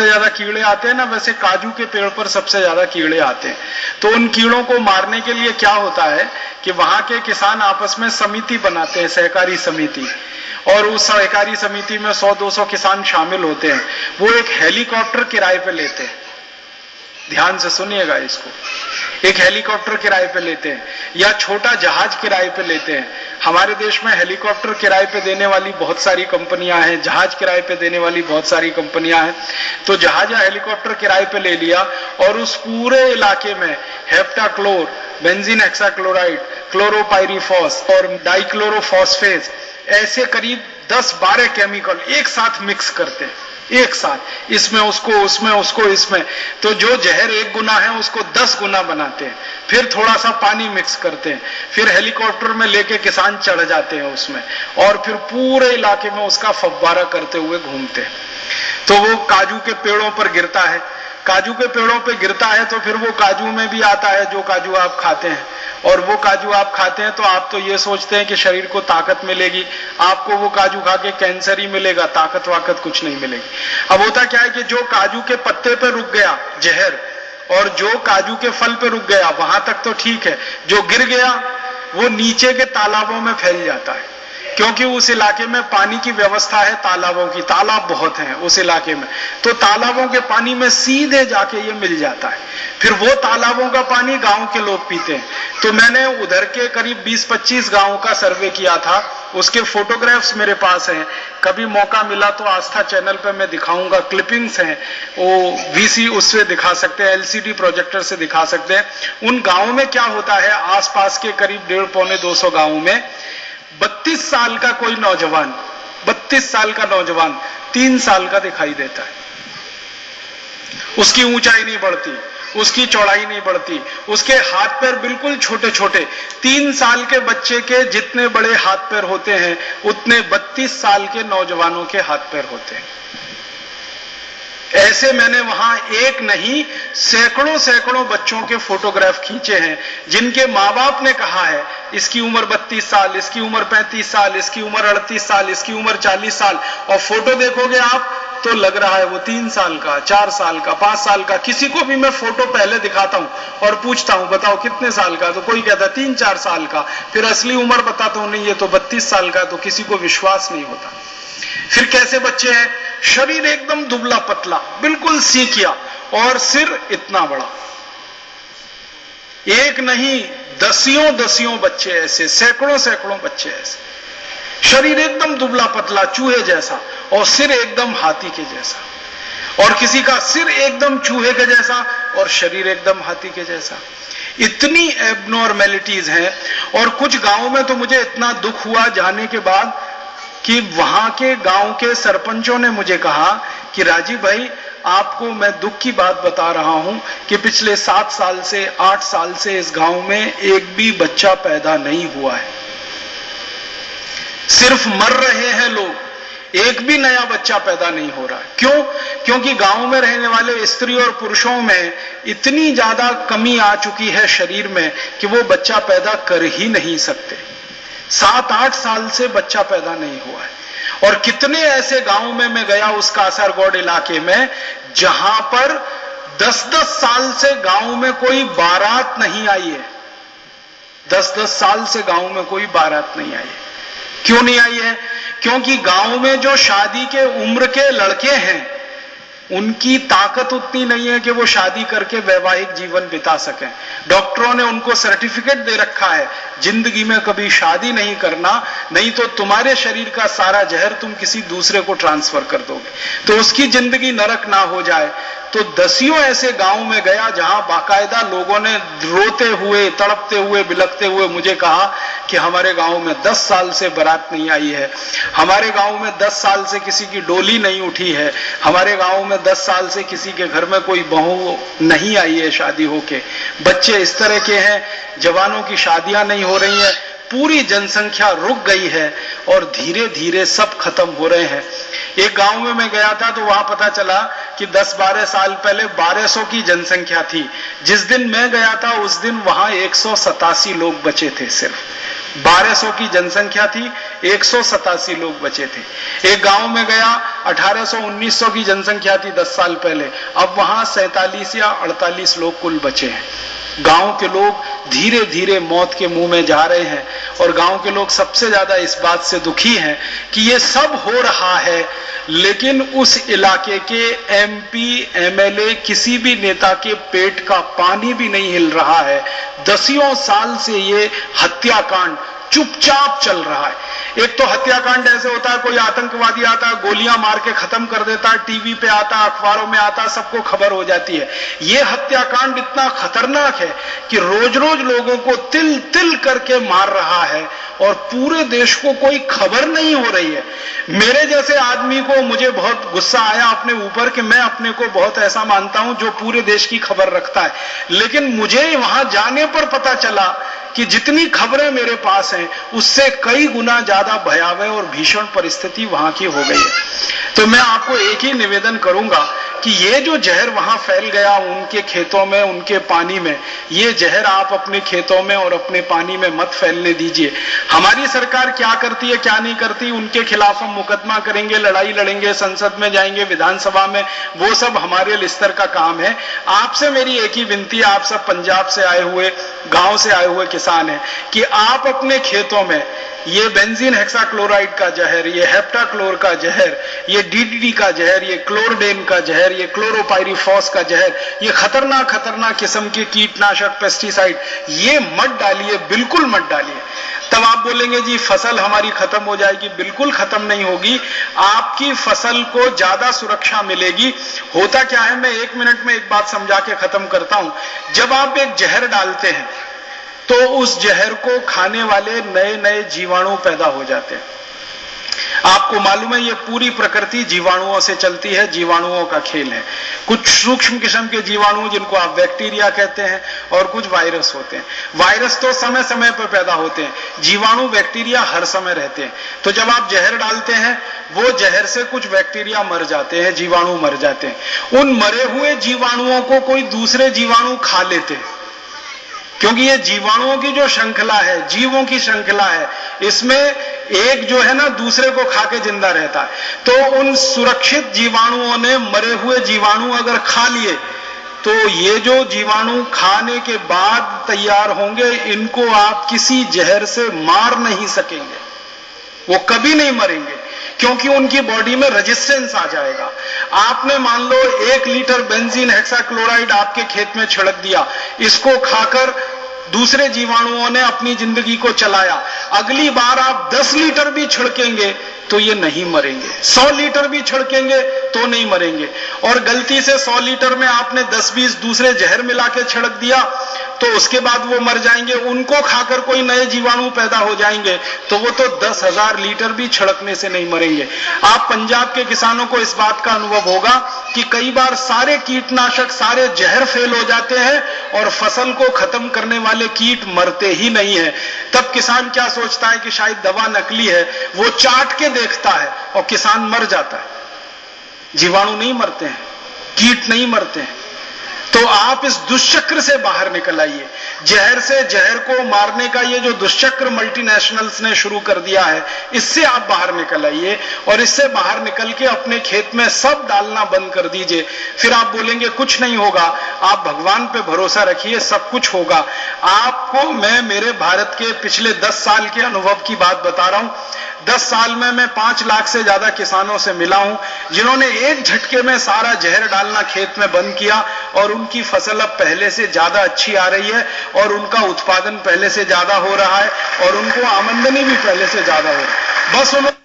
सबसे ज्यादा कीड़े आते हैं ना, वैसे काजू के पेड़ पर सबसे ज्यादा कीड़े आते हैं। तो उन कीड़ों को मारने के लिए क्या होता है कि वहां के किसान आपस में समिति बनाते हैं, सहकारी समिति, और उस सहकारी समिति में 100-200 किसान शामिल होते हैं। वो एक हेलीकॉप्टर किराए पे लेते हैं, ध्यान से सुनिएगा इसको, एक हेलीकॉप्टर किराए पे लेते हैं या छोटा जहाज किराए पे लेते हैं। हमारे देश में हेलीकॉप्टर किराए पे देने वाली बहुत सारी कंपनियां हैं, जहाज किराए पे देने वाली बहुत सारी कंपनियां हैं। तो जहाज या हेलीकॉप्टर किराए पे ले लिया और उस पूरे इलाके में हेप्टाक्लोर, बेंजीन हेक्साक्लोराइड, क्लोरोपाइरीफॉस और डाइक्लोरोफॉस्फेट, ऐसे करीब 10-12 केमिकल एक साथ मिक्स करते हैं, एक साथ, इसमें उसको, उसमें उसको, इसमें। तो जो जहर 1 गुना है उसको 10 गुना बनाते हैं। फिर थोड़ा सा पानी मिक्स करते हैं, फिर हेलीकॉप्टर में लेके किसान चढ़ जाते हैं उसमें, और फिर पूरे इलाके में उसका फव्वारा करते हुए घूमते हैं। तो वो काजू के पेड़ों पर गिरता है, काजू के पेड़ों पे गिरता है तो फिर वो काजू में भी आता है, जो काजू आप खाते हैं। और वो काजू आप खाते हैं तो आप तो ये सोचते हैं कि शरीर को ताकत मिलेगी, आपको वो काजू खा के कैंसर ही मिलेगा, ताकत वाकत कुछ नहीं मिलेगी। अब होता क्या है कि जो काजू के पत्ते पे रुक गया जहर, और जो काजू के फल पे रुक गया वहां तक तो ठीक है, जो गिर गया वो नीचे के तालाबों में फैल जाता है, क्योंकि उस इलाके में पानी की व्यवस्था है, तालाबों की, तालाब बहुत हैं उस इलाके में, तो तालाबों के पानी में सीधे जाके ये मिल जाता है। फिर वो तालाबों का पानी गांव के लोग पीते हैं। तो मैंने उधर के करीब 20-25 गांवों का सर्वे किया था, उसके फोटोग्राफ्स मेरे पास हैं, कभी मौका मिला तो आस्था चैनल पे मैं दिखाऊंगा, क्लिपिंग्स हैं, वो वीसी उससे दिखा सकते हैं, एलसीडी प्रोजेक्टर से दिखा सकते हैं। उन गांवों में क्या होता है, आसपास के करीब 150-200 गांवों में 32 साल का कोई नौजवान, 32 साल का नौजवान 3 साल का दिखाई देता है। उसकी ऊंचाई नहीं बढ़ती, उसकी चौड़ाई नहीं बढ़ती, उसके हाथ पैर बिल्कुल छोटे छोटे, 3 साल के बच्चे के जितने बड़े हाथ पैर होते हैं उतने 32 साल के नौजवानों के हाथ पैर होते हैं। ऐसे मैंने वहां एक नहीं सैकड़ों बच्चों के फोटोग्राफ खींचे हैं, जिनके मां बाप ने कहा है इसकी उम्र 32 साल, इसकी उम्र 35 साल, इसकी उम्र 38 साल, इसकी उम्र 40 साल, और फोटो देखोगे आप तो लग रहा है वो 3 साल का, 4 साल का, 5 साल का। किसी को भी मैं फोटो पहले दिखाता हूं और पूछता हूं बताओ कितने साल का, तो कोई कहता 3-4 साल का, फिर असली उम्र बताता हूं नहीं ये तो 32 साल का, तो किसी को विश्वास नहीं होता। फिर कैसे बच्चे हैं, शरीर एकदम दुबला पतला, बिल्कुल सीकिया, और सिर इतना बड़ा। एक नहीं दसियों बच्चे ऐसे, सैकड़ों बच्चे ऐसे, शरीर एकदम दुबला पतला चूहे जैसा, और सिर एकदम हाथी के जैसा, और किसी का सिर एकदम चूहे के जैसा और शरीर एकदम हाथी के जैसा। इतनी एबनॉर्मेलिटीज हैं। और कुछ गांवों में तो मुझे इतना दुख हुआ जाने के बाद कि वहां के गांव के सरपंचों ने मुझे कहा कि राजीव भाई आपको मैं दुख की बात बता रहा हूं कि पिछले 7 साल से 8 साल से इस गांव में एक भी बच्चा पैदा नहीं हुआ है, सिर्फ मर रहे हैं लोग, एक भी नया बच्चा पैदा नहीं हो रहा है। क्यों? क्योंकि गांव में रहने वाले स्त्री और पुरुषों में इतनी ज्यादा कमी आ चुकी है शरीर में कि वो बच्चा पैदा कर ही नहीं सकते। 7-8 साल से बच्चा पैदा नहीं हुआ है। और कितने ऐसे गांव में मैं गया उस कासरगोड इलाके में जहां पर 10-10 साल से गांव में कोई बारात नहीं आई है, 10-10 साल से गांव में कोई बारात नहीं आई है। क्यों नहीं आई है? क्योंकि गांव में जो शादी के उम्र के लड़के हैं उनकी ताकत उतनी नहीं है कि वो शादी करके वैवाहिक जीवन बिता सकें। डॉक्टरों ने उनको सर्टिफिकेट दे रखा है जिंदगी में कभी शादी नहीं करना, नहीं तो तुम्हारे शरीर का सारा जहर तुम किसी दूसरे को ट्रांसफर कर दोगे, तो उसकी जिंदगी नरक ना हो जाए। तो दसियों ऐसे गांव में गया जहां बाकायदा लोगों ने रोते हुए, तड़पते हुए, बिलखते हुए मुझे कहा कि हमारे गांव में 10 साल से बारात नहीं आई है, हमारे गांव में 10 साल से किसी की डोली नहीं उठी है, हमारे गांव में 10 साल से किसी के घर में कोई बहू नहीं आई है शादी होके, बच्चे इस तरह के हैं, जवानों की शादियां नहीं हो रही हैं, पूरी जनसंख्या रुक गई है और धीरे धीरे सब खत्म हो रहे हैं। एक गांव में मैं गया था तो वहां पता चला कि 10-12 साल पहले 1200 की जनसंख्या थी। जिस दिन मैं गया था उस दिन वहां 187 लोग बचे थे सिर्फ। 1200 की जनसंख्या थी, 187 लोग बचे थे। एक गांव में गया, 1800-1900 की जनसंख्या थी 10 साल पहले, अब वहां 47 या 48 लोग कुल बचे हैं। गांव के लोग धीरे धीरे मौत के मुंह में जा रहे हैं और गांव के लोग सबसे ज्यादा इस बात से दुखी हैं कि ये सब हो रहा है, लेकिन उस इलाके के MP, MLA, किसी भी नेता के पेट का पानी भी नहीं हिल रहा है। दसियों साल से ये हत्याकांड चुपचाप चल रहा है। एक तो हत्याकांड ऐसे होता है, कोई आतंकवादी आता है, गोलियां मार के खत्म कर देता है, टीवी पे आता, अखबारों में आता, सबको खबर हो जाती है। ये हत्याकांड इतना खतरनाक है कि रोज रोज लोगों को तिल तिल करके मार रहा है और पूरे देश को कोई खबर नहीं हो रही है। मेरे जैसे आदमी को, मुझे बहुत गुस्सा आया अपने ऊपर कि मैं अपने को बहुत ऐसा मानता हूं जो पूरे देश की खबर रखता है, लेकिन मुझे वहां जाने पर पता चला कि जितनी खबरें मेरे पास हैं उससे कई गुना ज्यादा भयावह और भीषण परिस्थिति वहां की हो गई है। तो मैं आपको एक ही निवेदन करूंगा कि ये जो जहर वहां फैल गया उनके खेतों में, उनके पानी में, ये जहर आप अपने खेतों में और अपने पानी में मत फैलने दीजिए। हमारी सरकार क्या करती है क्या नहीं करती, उनके खिलाफ हम मुकदमा करेंगे, लड़ाई लड़ेंगे, संसद में जाएंगे, विधानसभा में, वो सब हमारे स्तर का काम है। आपसे मेरी एक ही विनती है, आप सब पंजाब से आए हुए, गांव से आए हुए किसान हैं, कि आप अपने खेतों में ये बेंजीन हेक्साक्लोराइड का जहर, ये हेप्टाक्लोर का जहर, ये DDT का जहर, ये क्लोरडेन का जहर, ये क्लोरोपाइरीफॉस का जहर, ये खतरनाक खतरनाक किस्म के कीटनाशक, पेस्टिसाइड, ये मत डालिए, बिल्कुल मत डालिए। तब आप बोलेंगे जी फसल हमारी खत्म हो जाएगी। बिल्कुल खत्म नहीं होगी, आपकी फसल को ज्यादा सुरक्षा मिलेगी। होता क्या है, मैं 1 मिनट में एक बात समझा के खत्म करता हूं। जब आप एक जहर डालते हैं तो उस जहर को खाने वाले नए नए जीवाणु पैदा हो जाते हैं। आपको मालूम है ये पूरी प्रकृति जीवाणुओं से चलती है, जीवाणुओं का खेल है। कुछ सूक्ष्म किस्म के जीवाणु जिनको आप बैक्टीरिया कहते हैं और कुछ वायरस होते हैं। वायरस तो समय समय पर पैदा होते हैं, जीवाणु बैक्टीरिया हर समय रहते हैं। तो जब आप जहर डालते हैं, वो जहर से कुछ बैक्टीरिया मर जाते हैं, जीवाणु मर जाते हैं। उन मरे हुए जीवाणुओं को कोई दूसरे जीवाणु खा लेते हैं, क्योंकि ये जीवाणुओं की जो श्रृंखला है, जीवों की श्रृंखला है, इसमें एक जो है ना दूसरे को खा के जिंदा रहता है। तो उन सुरक्षित जीवाणुओं ने मरे हुए जीवाणु अगर खा लिए तो ये जो जीवाणु खाने के बाद तैयार होंगे, इनको आप किसी जहर से मार नहीं सकेंगे, वो कभी नहीं मरेंगे, क्योंकि उनकी बॉडी में रेजिस्टेंस आ जाएगा। आपने मान लो 1 लीटर बेंजीन हेक्साक्लोराइड आपके खेत में छिड़क दिया, इसको खाकर दूसरे जीवाणुओं ने अपनी जिंदगी को चलाया। अगली बार आप 10 लीटर भी छिड़केंगे तो ये नहीं मरेंगे, 100 लीटर भी छिड़केंगे तो नहीं मरेंगे। और गलती से 100 लीटर में आपने 10-20 दूसरे जहर मिला के छिड़क दिया तो उसके बाद वो मर जाएंगे। उनको खाकर कोई नए जीवाणु पैदा हो जाएंगे तो वो तो 10,000 लीटर भी छिड़कने से नहीं मरेंगे। आप पंजाब के किसानों को इस बात का अनुभव होगा कि कई बार सारे कीटनाशक, सारे जहर फेल हो जाते हैं और फसल को खत्म करने वाले कीट मरते ही नहीं है। तब किसान क्या सोचता है कि शायद दवा नकली है, वो चाट के देखता है और किसान मर जाता है। जीवाणु नहीं मरते हैं, कीट नहीं मरते हैं। तो आप इस दुष्चक्र से बाहर निकल आइए। जहर से जहर को मारने का ये जो दुष्चक्र मल्टीनेशनल्स ने शुरू कर दिया है, इससे आप बाहर निकल आइए और इससे बाहर निकल के अपने खेत में सब डालना बंद कर दीजिए। फिर आप बोलेंगे कुछ नहीं होगा, आप भगवान पे भरोसा रखिए, सब कुछ होगा। आपको मैं मेरे भारत के पिछले 10 साल के अनुभव की बात बता रहा हूं। 10 साल में मैं 5 लाख से ज्यादा किसानों से मिला हूं जिन्होंने एक झटके में सारा जहर डालना खेत में बंद किया और उनकी फसल अब पहले से ज्यादा अच्छी आ रही है और उनका उत्पादन पहले से ज्यादा हो रहा है और उनको आमदनी भी पहले से ज्यादा हो रही है। बस उन्होंने